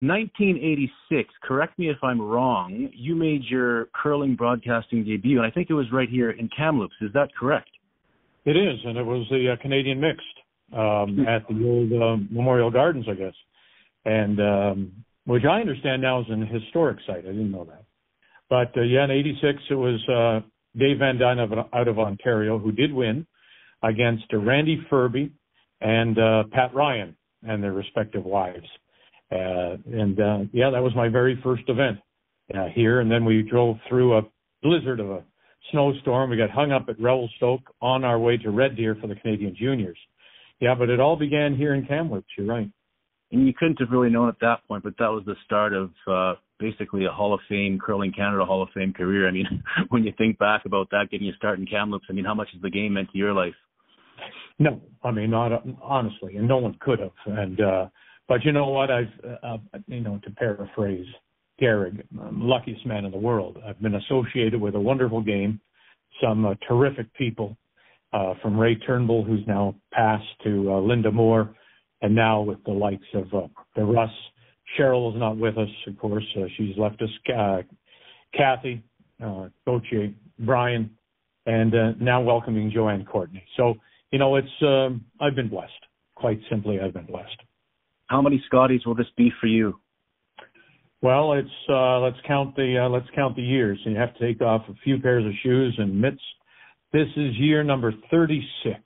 1986, correct me if I'm wrong, you made your curling broadcasting debut, and I think it was right here in Kamloops. Is that correct? It is, and it was the Canadian Mixed at the old Memorial Gardens, I guess, and which I understand now is an historic site. I didn't know that. But, in 86, it was Dave Van Dyne out of Ontario who did win against Randy Furby and Pat Ryan and their respective wives. That was my very first event here. And then we drove through a blizzard of a snowstorm. We got hung up at Revelstoke on our way to Red Deer for the Canadian Juniors. Yeah, but it all began here in Kamloops. You're right. And you couldn't have really known at that point, but that was the start of basically a Hall of Fame, Curling Canada Hall of Fame career. I mean, when you think back about that, getting you start in Kamloops, I mean, how much has the game meant to your life? No, I mean, not honestly, and no one could have. And but you know what? I've to paraphrase Gehrig, I'm the luckiest man in the world. I've been associated with a wonderful game, some terrific people, from Ray Turnbull, who's now passed, to Linda Moore, and now with the likes of the Russ. Cheryl is not with us, of course. She's left us. Kathy, Gauthier, Brian, and now welcoming Joanne Courtney. So, it's I've been blessed. Quite simply, I've been blessed. How many Scotties will this be for you? Well, it's let's count the years. And you have to take off a few pairs of shoes and mitts. This is year number 36.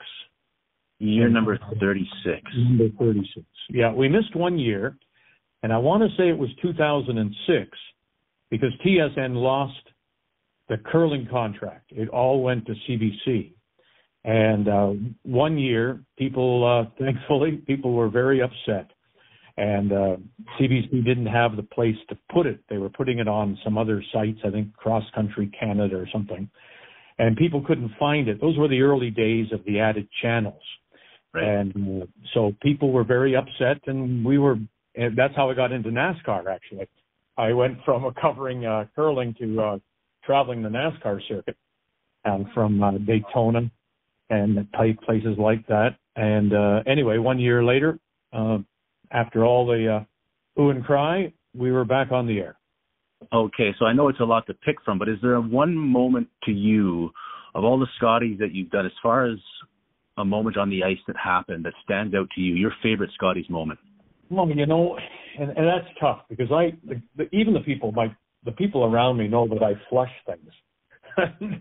Year number 36. Number 36. Yeah, we missed 1 year, and I want to say it was 2006 because TSN lost the curling contract. It all went to CBC. And 1 year, thankfully, people were very upset. And CBC didn't have the place to put it. They were putting it on some other sites, I think Cross Country Canada or something. And people couldn't find it. Those were the early days of the added channels. Right. And so people were very upset, and that's how I got into NASCAR, actually. I went from covering curling to traveling the NASCAR circuit, and from Daytona and places like that. And anyway, 1 year later, after all the ooh and cry, we were back on the air. Okay, so I know it's a lot to pick from, but is there one moment to you of all the Scotties that you've done, as far as a moment on the ice that happened that stands out to you, your favorite Scotties moment? Well, and that's tough because even the people around me know that I flush things.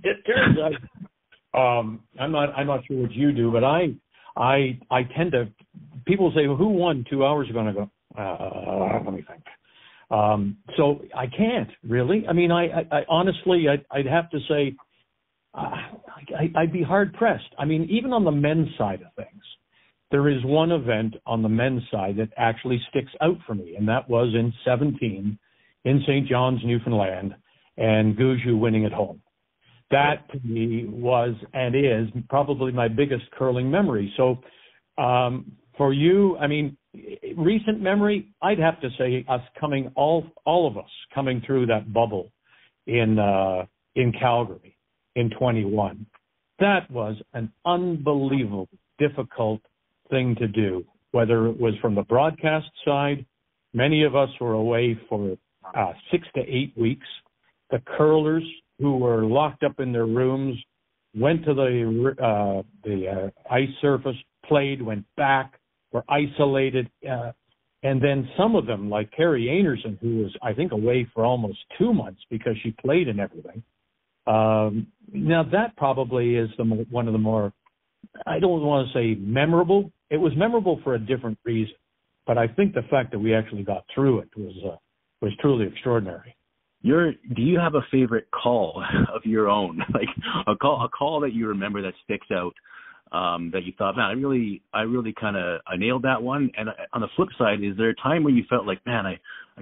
It turns out, I'm not sure what you do, but I tend to. People say, well, "Who won 2 hours ago?" And I go, "Let me think." So I can't really. I mean, I honestly, I'd have to say, I'd be hard pressed. I mean, even on the men's side of things, there is one event on the men's side that actually sticks out for me, and that was in 2017 in St. John's, Newfoundland, and Gushue winning at home. That to me was and is probably my biggest curling memory. So for you, I mean, recent memory, I'd have to say us coming, all of us coming through that bubble in Calgary in 21. That was an unbelievable, difficult thing to do, whether it was from the broadcast side. Many of us were away for 6 to 8 weeks. The curlers who were locked up in their rooms went to the ice surface, played, went back, were isolated. And then some of them, like Carrie Einarson, who was, I think, away for almost 2 months because she played and everything. Now, that probably is one of the more, I don't want to say memorable. It was memorable for a different reason. But I think the fact that we actually got through it was truly extraordinary. Do you have a favorite call of your own, like a call that you remember that sticks out, that you thought, man, I really kind of nailed that one? And on the flip side, is there a time where you felt like, man, I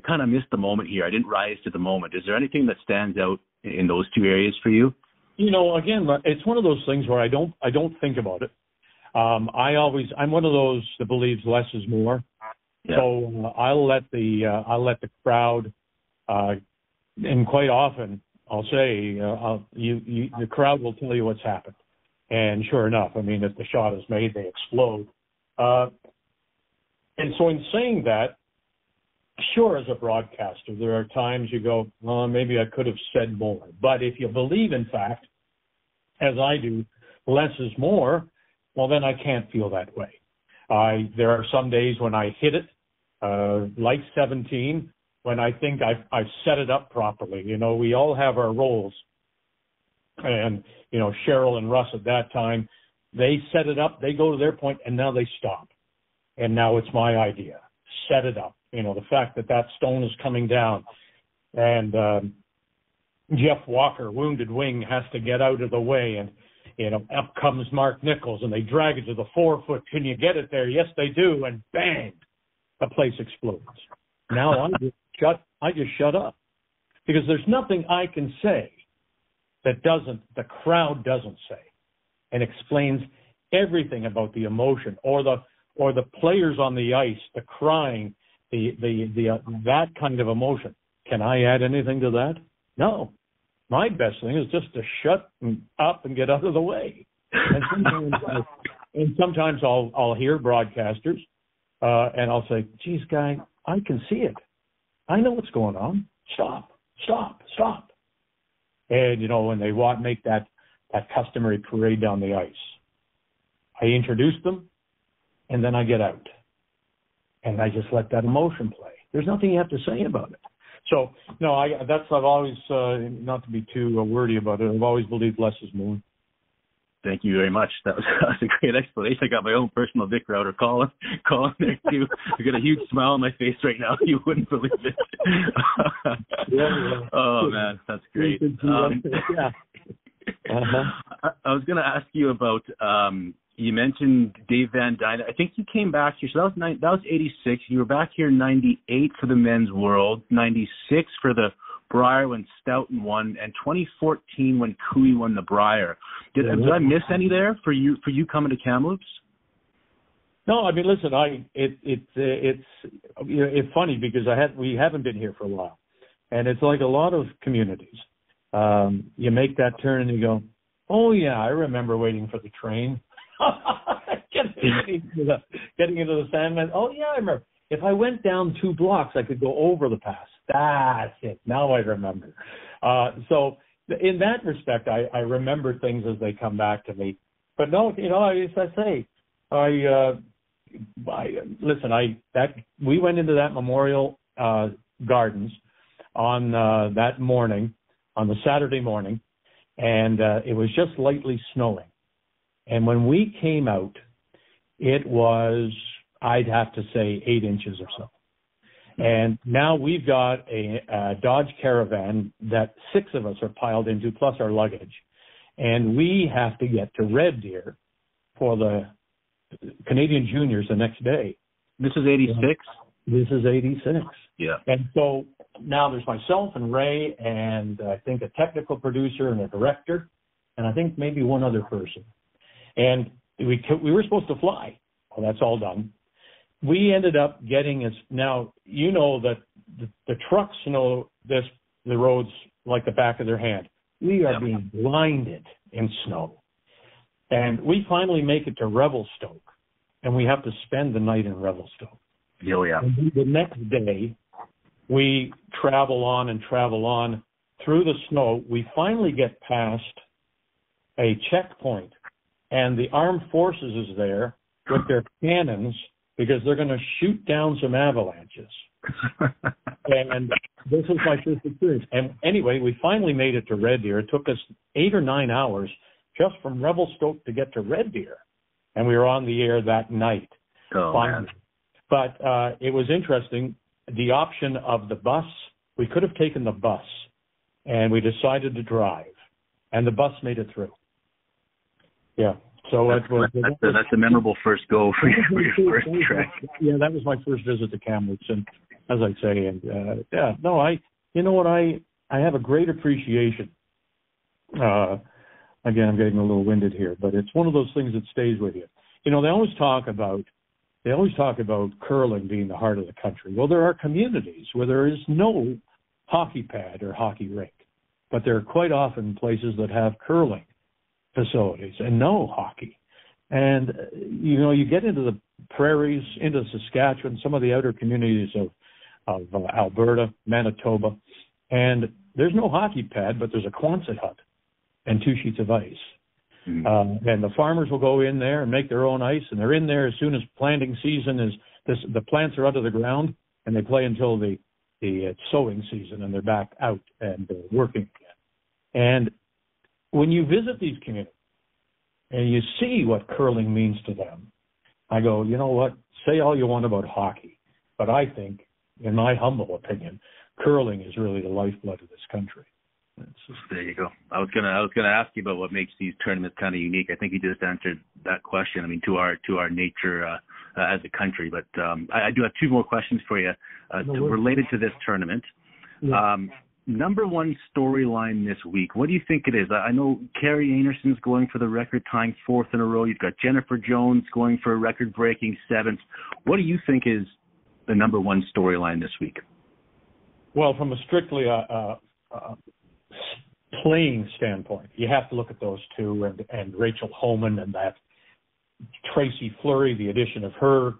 kind of missed the moment here. I didn't rise to the moment. Is there anything that stands out in those two areas for you? Again, it's one of those things where I don't think about it. I'm one of those that believes less is more. Yeah. So I'll let the crowd. And quite often, I'll say, the crowd will tell you what's happened. And sure enough, I mean, if the shot is made, they explode. And so in saying that, Sure, as a broadcaster, there are times you go, oh, maybe I could have said more. But if you believe, in fact, as I do, less is more, well, then I can't feel that way. There are some days when I hit it, like 17, when I think I've set it up properly. You know, we all have our roles. And, you know, Cheryl and Russ at that time, they set it up, they go to their point, and now they stop. And now it's my idea. Set it up. You know, the fact that that stone is coming down. And Jeff Walker, wounded wing, has to get out of the way. And, you know, up comes Mark Nichols, and they drag it to the 4-foot. Can you get it there? Yes, they do. And bang, the place explodes. Now I just shut up. Because there's nothing I can say that the crowd doesn't say, and explains everything about the emotion or the players on the ice, the crying, that kind of emotion. Can I add anything to that? No. My best thing is just to shut up and get out of the way. And sometimes I'll hear broadcasters and I'll say, geez, guy, I can see it. I know what's going on. Stop. And, you know, when they make that customary parade down the ice, I introduce them, and then I get out. And I just let that emotion play. There's nothing you have to say about it. So, no, I've always, not to be too wordy about it, I've always believed less is more. Thank you very much. That was a great explanation. I got my own personal Vic Rauter calling there too. I got a huge smile on my face right now. You wouldn't believe it. Yeah. Oh man, that's great. Yeah. I was going to ask you about. You mentioned Dave Van Dyne. I think you came back here. So that was 86. You were back here in 98 for the Men's World, 96 for the Brier when Stoughton won, and 2014 when Cooey won the Brier. Did I miss any there for you coming to Kamloops? No, I mean, listen, it's funny because we haven't been here for a while, and it's like a lot of communities. You make that turn and you go, oh yeah, I remember waiting for the train. Getting into the Sandman. Oh yeah, I remember. If I went down 2 blocks, I could go over the pass. That's it. Now I remember. So in that respect, I remember things as they come back to me. But no, you know, as I say, we went into that Memorial Gardens on that morning, on the Saturday morning, and it was just lightly snowing. And when we came out, it was, I'd have to say, 8 inches or so. And now we've got a Dodge Caravan that 6 of us are piled into, plus our luggage. And we have to get to Red Deer for the Canadian Juniors the next day. This is 86? This is 86. Yeah. And so now there's myself and Ray and I think a technical producer and a director, and I think maybe one other person. And we were supposed to fly. Well, that's all done. We ended up getting us. Now, you know that the trucks know the roads like the back of their hand. We are being blinded in snow. And we finally make it to Revelstoke, and we have to spend the night in Revelstoke. Oh, yeah. And the next day, we travel on through the snow. We finally get past a checkpoint, and the armed forces is there with their cannons because they're going to shoot down some avalanches. And this was my first experience. And anyway, we finally made it to Red Deer. It took us 8 or 9 hours just from Revelstoke to get to Red Deer. And we were on the air that night. Oh, finally. Man. But it was interesting. The option of the bus, we could have taken the bus, and we decided to drive. And the bus made it through. Yeah. So that's a memorable first go for your first trek. Yeah, that was my first visit to Kamloops, and as I say, and I have a great appreciation. Again, I'm getting a little winded here, but it's one of those things that stays with you. You know, they always talk about curling being the heart of the country. Well, there are communities where there is no hockey pad or hockey rink, but there are quite often places that have curling facilities and no hockey. And, you know, you get into the prairies, into Saskatchewan, some of the outer communities Alberta, Manitoba. And there's no hockey pad, but there's a Quonset hut and 2 sheets of ice. Mm-hmm. And the farmers will go in there and make their own ice, and they're in there as soon as planting season is. The plants are out of the ground, and they play until the sowing season, and they're back out and working again. And when you visit these communities and you see what curling means to them, I go, you know what? Say all you want about hockey, but I think, in my humble opinion, curling is really the lifeblood of this country. There you go. I was gonna ask you about what makes these tournaments kind of unique. I think you just answered that question. I mean, to our nature as a country. But I do have 2 more questions for you related to this tournament. Yeah. Number one storyline this week. What do you think it is? I know Carrie Einarson's going for the record, tying 4th in a row. You've got Jennifer Jones going for a record-breaking 7th. What do you think is the number one storyline this week? Well, from a strictly playing standpoint, you have to look at those 2 and Rachel Homan and that Tracy Fleury, the addition of her.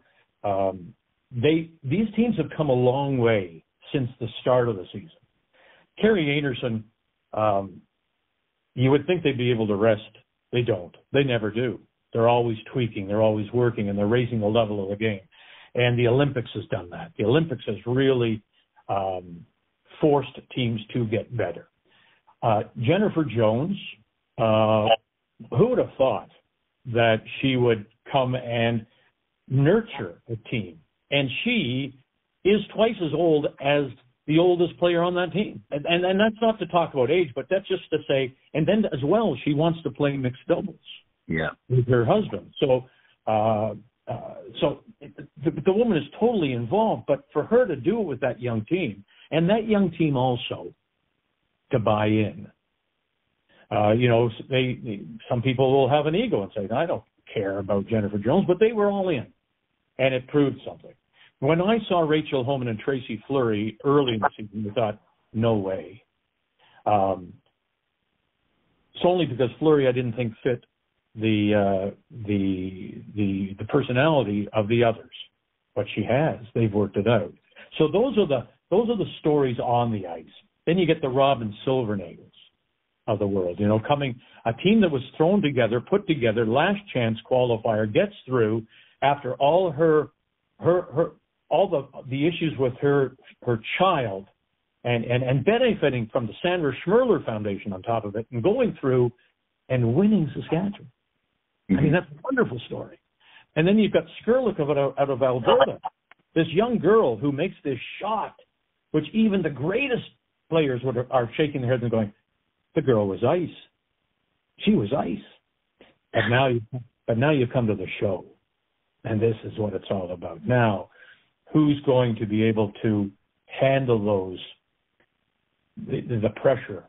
These teams have come a long way since the start of the season. Carrie Einarson, you would think they'd be able to rest. They don't. They never do. They're always tweaking. They're always working, and they're raising the level of the game. And the Olympics has done that. The Olympics has really forced teams to get better. Jennifer Jones, who would have thought that she would come and nurture a team? And she is twice as old as the oldest player on that team. And that's not to talk about age, but that's just to say, and then as well, she wants to play mixed doubles with her husband. So the woman is totally involved, but for her to do it with that young team, and that young team also to buy in. Some people will have an ego and say, I don't care about Jennifer Jones, but they were all in, and it proved something. When I saw Rachel Homan and Tracy Fleury early in the season, I thought, no way. It's only because Fleury I didn't think fit the personality of the others, but she has. They've worked it out. So those are the stories on the ice. Then you get the Robin Silvernagles of the world, coming, a team that was thrown together, put together, last chance qualifier, gets through after all all the issues with her child and benefiting from the Sandra Schmerler Foundation on top of it, and going through and winning Saskatchewan. Mm-hmm. I mean, that's a wonderful story. And then you've got Skrlik out of Alberta, this young girl who makes this shot, which even the greatest players are shaking their heads and going, the girl was ice. She was ice. But now you come to the show, and this is what it's all about. Now, who's going to be able to handle the pressure,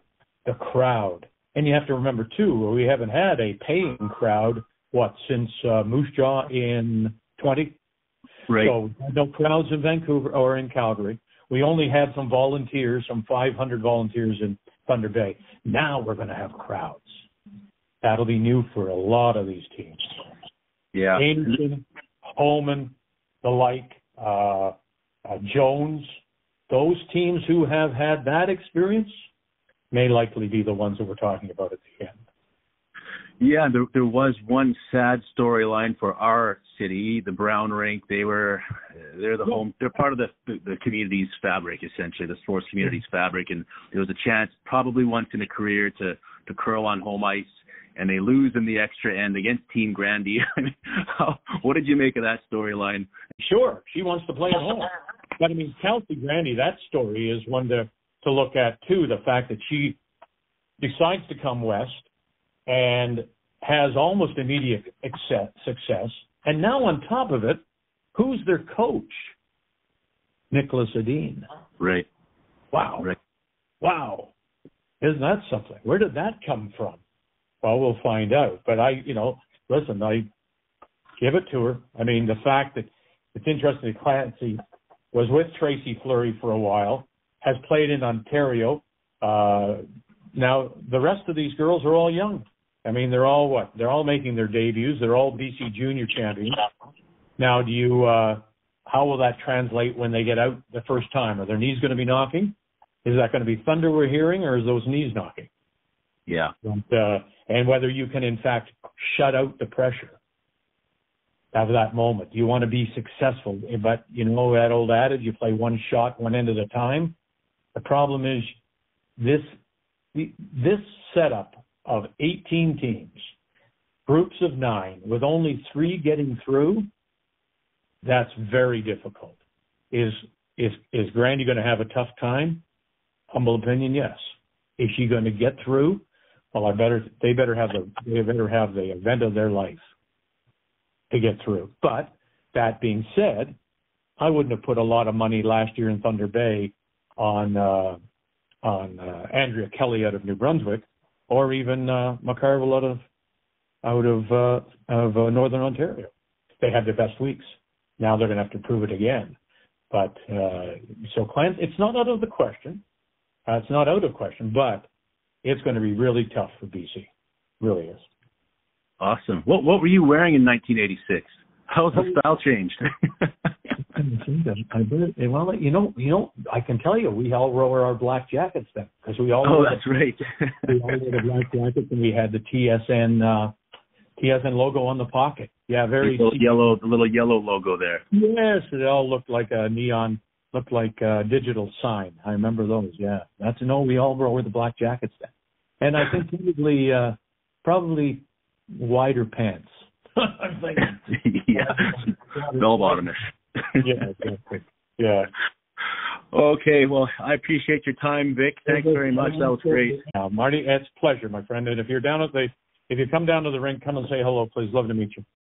the crowd? And you have to remember, too, we haven't had a paying crowd, since Moose Jaw in 20? Right. So no crowds in Vancouver or in Calgary. We only had some volunteers, some 500 volunteers in Thunder Bay. Now we're going to have crowds. That'll be new for a lot of these teams. Yeah. Einarson, Homan, the like, Jones, those teams who have had that experience may likely be the ones that we're talking about at the end. Yeah, there was one sad storyline for our city, the Brown Rink. They're part of the community's fabric, essentially, the sports community's fabric. And there was a chance, probably once in a career, to curl on home ice, and they lose in the extra end against Team Grandy. What did you make of that storyline? Sure, she wants to play at home. But, I mean, Kelsey Grandy, that story is one to look at, too, the fact that she decides to come west and has almost immediate success. And now on top of it, who's their coach? Nicholas Edin. Right. Wow. Right. Wow. Isn't that something? Where did that come from? Well, we'll find out. But I give it to her. I mean, the fact that it's interesting that Clancy was with Tracy Fleury for a while, has played in Ontario. Now, the rest of these girls are all young. I mean, they're all They're all making their debuts. They're all BC junior champions. Now, how will that translate when they get out the first time? Are their knees going to be knocking? Is that going to be thunder we're hearing, or is those knees knocking? Yeah. And whether you can, in fact, shut out the pressure of that moment. You want to be successful, but you know that old adage, you play one shot, one end at a time. The problem is this setup of 18 teams, groups of 9, with only 3 getting through, that's very difficult. Is Grandy going to have a tough time? Humble opinion, yes. Is she going to get through? Well, they better have the event of their life to get through. But that being said, I wouldn't have put a lot of money last year in Thunder Bay on Andrea Kelly out of New Brunswick, or even McCarville out of Northern Ontario. They had their best weeks. Now they're going to have to prove it again. But so Clan, it's not out of the question. It's not out of question, but it's going to be really tough for BC. Really is. Awesome. What were you wearing in 1986? How's the style changed? Well, you know, I can tell you, we all wore our black jackets then, because we all. Oh, that's right. We all wore the black jackets, and we had the TSN logo on the pocket. Yeah, very the little yellow logo there. Yes, it all looked like a neon, looked like a digital sign. I remember those. Yeah, we all wore the black jackets then, and I think probably wider pants. I'm thinking. Yeah, bell bottomish. Yeah, exactly. Yeah. Okay, well, I appreciate your time, Vic. Thanks very much. That was great. Marty, it's a pleasure, my friend. And if you come down to the rink, come and say hello, please. Love to meet you.